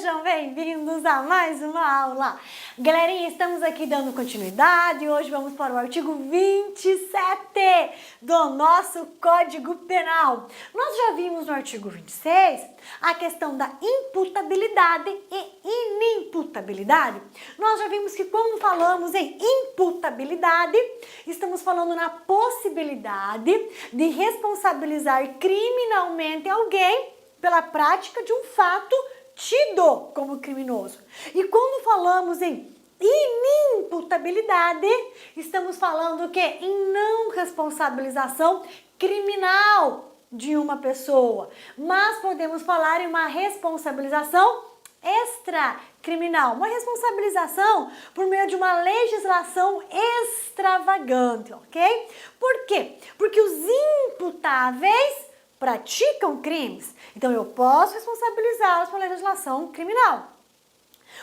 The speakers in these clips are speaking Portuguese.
Sejam bem-vindos a mais uma aula. Galerinha, estamos aqui dando continuidade e hoje vamos para o artigo 27 do nosso Código Penal. Nós já vimos no artigo 26 a questão da imputabilidade e inimputabilidade. Nós já vimos que quando falamos em imputabilidade, estamos falando na possibilidade de responsabilizar criminalmente alguém pela prática de um fato tido como criminoso. E quando falamos em inimputabilidade, estamos falando que em não responsabilização criminal de uma pessoa, mas podemos falar em uma responsabilização extracriminal, uma responsabilização por meio de uma legislação extravagante, ok? Por quê? Porque os imputáveis praticam crimes, então eu posso responsabilizá-los por legislação criminal.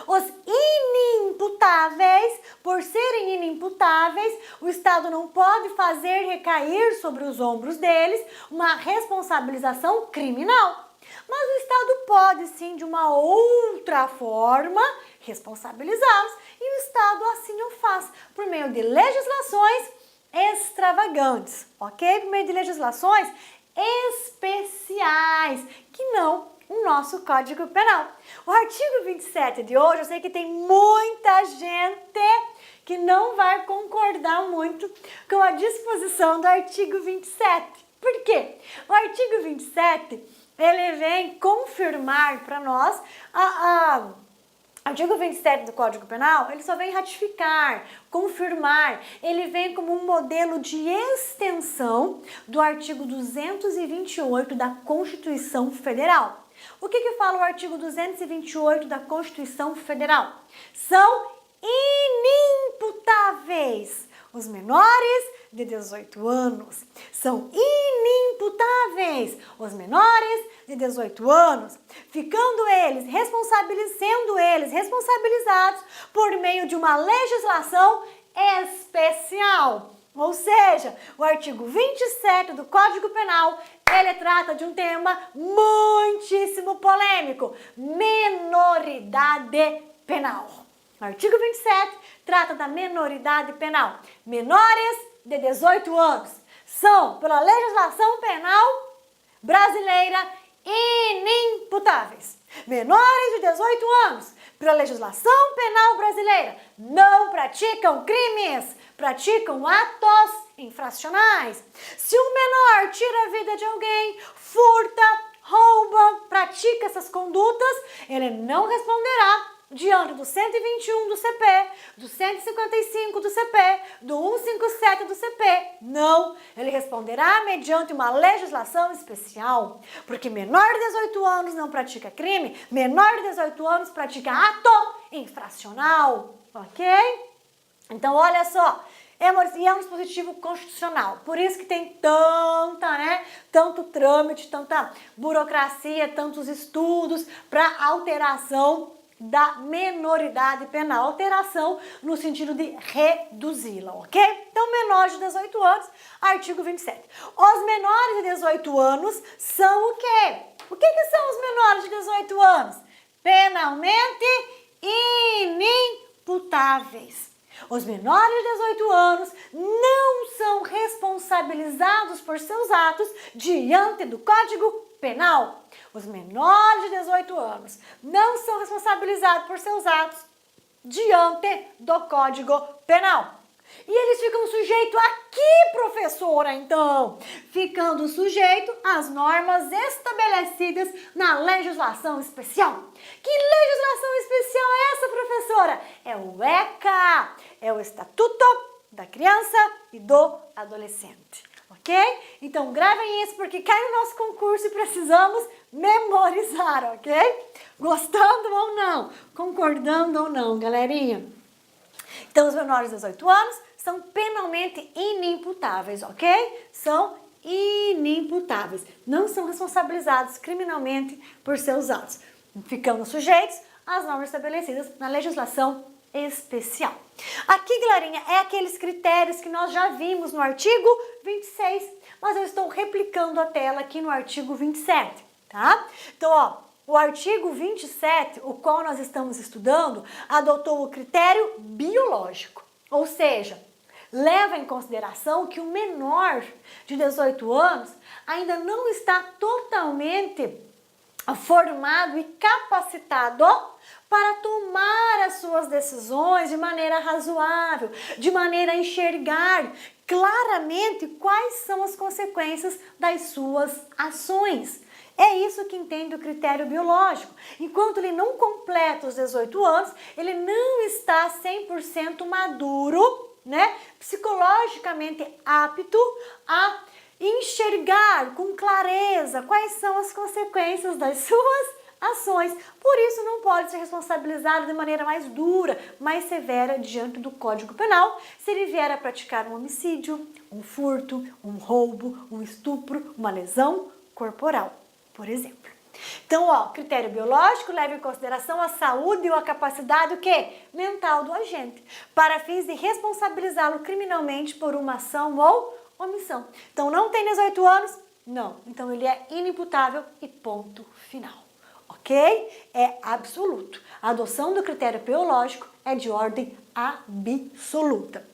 Os inimputáveis, por serem inimputáveis, o Estado não pode fazer recair sobre os ombros deles uma responsabilização criminal. Mas o Estado pode sim, de uma outra forma, responsabilizá-los, e o Estado assim o faz, por meio de legislações extravagantes, ok? Por meio de legislações especiais, que não o nosso Código Penal. O artigo 27 de hoje, eu sei que tem muita gente que não vai concordar muito com a disposição do artigo 27. Por quê? O artigo 27, ele vem confirmar para nós o artigo 27 do Código Penal, ele só vem ratificar, confirmar, ele vem como um modelo de extensão do artigo 228 da Constituição Federal. O que fala o artigo 228 da Constituição Federal? São inimputáveis os menores de 18 anos. São inimputáveis os menores de 18 anos, ficando eles, sendo eles responsabilizados por meio de uma legislação especial. Ou seja, o artigo 27 do Código Penal, ele trata de um tema muitíssimo polêmico: menoridade penal. O artigo 27 trata da menoridade penal. Menores de 18 anos são, pela legislação penal brasileira, inimputáveis. Menores de 18 anos, pela legislação penal brasileira, não praticam crimes, praticam atos infracionais. Se um menor tira a vida de alguém, furta, rouba, pratica essas condutas, ele não responderá diante do 121 do CP, do 155 do CP, do 157 do CP. Não, ele responderá mediante uma legislação especial, porque menor de 18 anos não pratica crime, menor de 18 anos pratica ato infracional, ok? Então, olha só, é um dispositivo constitucional, por isso que tem tanto trâmite, tanta burocracia, tantos estudos para alteração da menoridade penal, alteração no sentido de reduzi-la, ok? Então, menores de 18 anos, artigo 27. Os menores de 18 anos são o quê? O que são os menores de 18 anos? Penalmente inimputáveis. Os menores de 18 anos não são responsabilizados por seus atos diante do Código Penal. Os menores de 18 anos não são responsabilizados por seus atos diante do Código Penal. E eles ficam sujeitos a que, professora, então? Ficando sujeitos às normas estabelecidas na legislação especial. Que legislação especial é essa, professora? É o ECA, é o Estatuto da Criança e do Adolescente. Ok? Então, gravem isso porque cai no nosso concurso e precisamos memorizar, ok? Gostando ou não? Concordando ou não, galerinha? Então, os menores de 18 anos são penalmente inimputáveis, ok? São inimputáveis. Não são responsabilizados criminalmente por seus atos, ficando sujeitos às normas estabelecidas na legislação especial. Aqui, galerinha, é aqueles critérios que nós já vimos no artigo 26, mas eu estou replicando a tela aqui no artigo 27, tá? Então, ó, o artigo 27, o qual nós estamos estudando, adotou o critério biológico, ou seja, leva em consideração que o menor de 18 anos ainda não está totalmente formado e capacitado para tomar as suas decisões de maneira razoável, de maneira a enxergar claramente quais são as consequências das suas ações. É isso que entende o critério biológico. Enquanto ele não completa os 18 anos, ele não está 100% maduro, né? Psicologicamente apto a enxergar com clareza quais são as consequências das suas ações. Por isso não pode ser responsabilizado de maneira mais dura, mais severa diante do Código Penal, se ele vier a praticar um homicídio, um furto, um roubo, um estupro, uma lesão corporal, por exemplo. Então, critério biológico leva em consideração a saúde ou a capacidade mental do agente, para fins de responsabilizá-lo criminalmente por uma ação ou omissão. Então, não tem 18 anos? Não. Então, ele é inimputável e ponto final. Ok? É absoluto. A adoção do critério biológico é de ordem absoluta.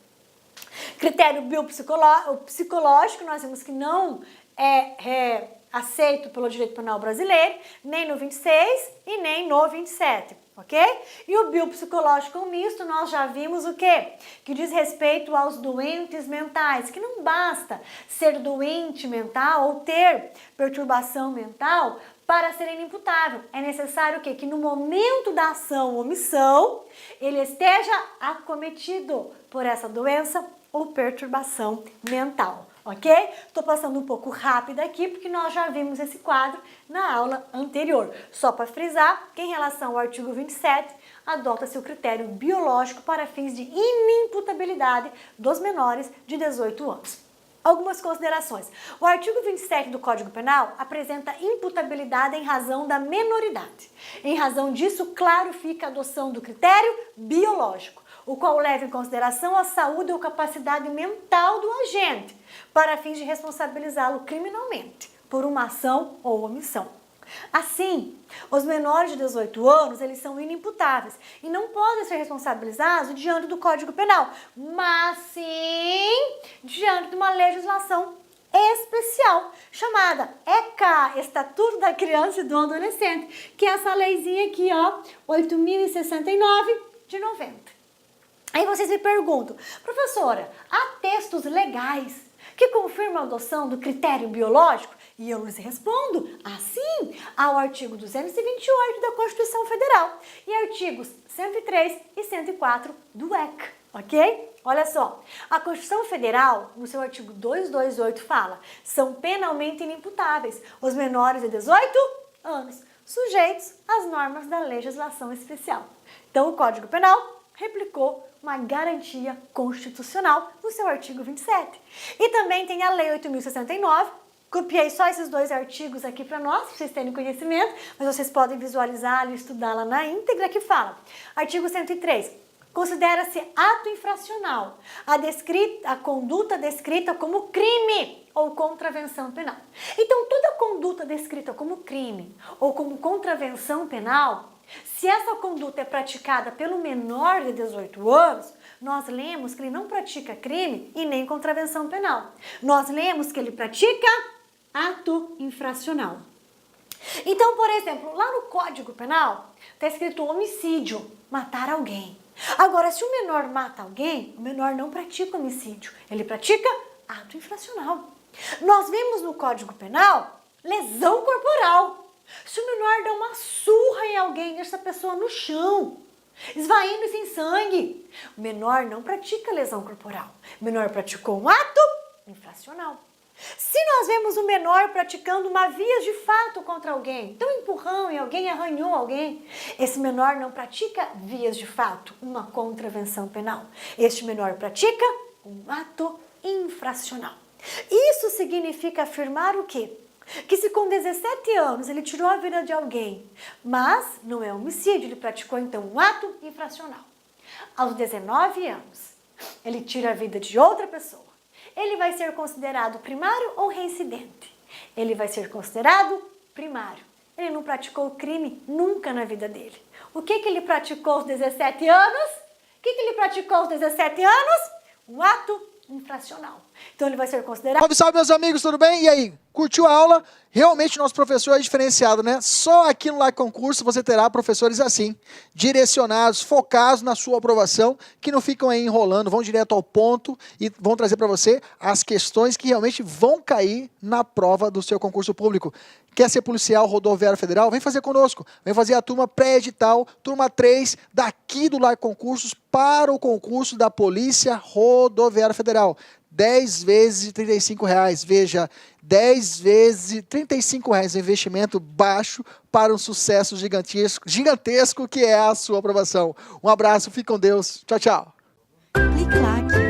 Critério biopsicológico, nós vimos que não é aceito pelo direito penal brasileiro, nem no 26 e nem no 27, ok? E o biopsicológico misto, nós já vimos o quê? Que diz respeito aos doentes mentais, que não basta ser doente mental ou ter perturbação mental para ser inimputável. É necessário o quê? Que no momento da ação ou omissão, ele esteja acometido por essa doença ou perturbação mental. Ok? Estou passando um pouco rápido aqui, porque nós já vimos esse quadro na aula anterior. Só para frisar que em relação ao artigo 27, adota-se o critério biológico para fins de inimputabilidade dos menores de 18 anos. Algumas considerações. O artigo 27 do Código Penal apresenta imputabilidade em razão da menoridade. Em razão disso, claro fica a adoção do critério biológico, o qual leva em consideração a saúde ou capacidade mental do agente, para fins de responsabilizá-lo criminalmente por uma ação ou omissão. Assim, os menores de 18 anos, eles são inimputáveis e não podem ser responsabilizados diante do Código Penal, mas sim diante de uma legislação especial, chamada ECA, Estatuto da Criança e do Adolescente, que é essa leizinha aqui, 8.069 de 90. Aí vocês me perguntam, professora, há textos legais que confirmam a adoção do critério biológico? E eu lhes respondo, assim, ao artigo 228 da Constituição Federal e artigos 103 e 104 do ECA, ok? Olha só, a Constituição Federal, no seu artigo 228, fala, são penalmente inimputáveis os menores de 18 anos, sujeitos às normas da legislação especial. Então, o Código Penal replicou uma garantia constitucional no seu artigo 27. E também tem a Lei 8.069, copiei só esses dois artigos aqui para nós, para vocês terem conhecimento, mas vocês podem visualizá-la e estudá-la na íntegra, que fala, artigo 103, considera-se ato infracional a conduta descrita como crime ou contravenção penal. Então, toda conduta descrita como crime ou como contravenção penal, se essa conduta é praticada pelo menor de 18 anos, nós lemos que ele não pratica crime e nem contravenção penal. Nós lemos que ele pratica ato infracional. Então, por exemplo, lá no Código Penal está escrito homicídio, matar alguém. Agora, se o menor mata alguém, o menor não pratica homicídio, ele pratica ato infracional. Nós vimos no Código Penal lesão corporal. Se o menor dá uma surra em alguém, deixa essa pessoa no chão, esvaindo sem sangue, o menor não pratica lesão corporal. O menor praticou um ato infracional. Se nós vemos o menor praticando uma vias de fato contra alguém, então empurrão em alguém, arranhou alguém, esse menor não pratica vias de fato, uma contravenção penal. Este menor pratica um ato infracional. Isso significa afirmar o quê? Que se com 17 anos ele tirou a vida de alguém, mas não é homicídio, ele praticou então um ato infracional. Aos 19 anos, ele tira a vida de outra pessoa. Ele vai ser considerado primário ou reincidente? Ele vai ser considerado primário. Ele não praticou crime nunca na vida dele. O que ele praticou aos 17 anos? O que ele praticou aos 17 anos? Um ato infracional. Então ele vai ser considerado... Salve, salve, meus amigos, tudo bem? E aí, curtiu a aula? Realmente nosso professor é diferenciado, né? Só aqui no Like Concurso você terá professores assim, direcionados, focados na sua aprovação, que não ficam aí enrolando, vão direto ao ponto e vão trazer para você as questões que realmente vão cair na prova do seu concurso público. Quer ser policial rodoviário federal? Vem fazer conosco. Vem fazer a turma pré-edital, turma 3, daqui do Like Concursos para o concurso da Polícia Rodoviária Federal. 10 vezes de R$ 35,00. Veja, 10 vezes de R$ 35,00. Investimento baixo para um sucesso gigantesco que é a sua aprovação. Um abraço, fique com Deus. Tchau, tchau. Clique lá.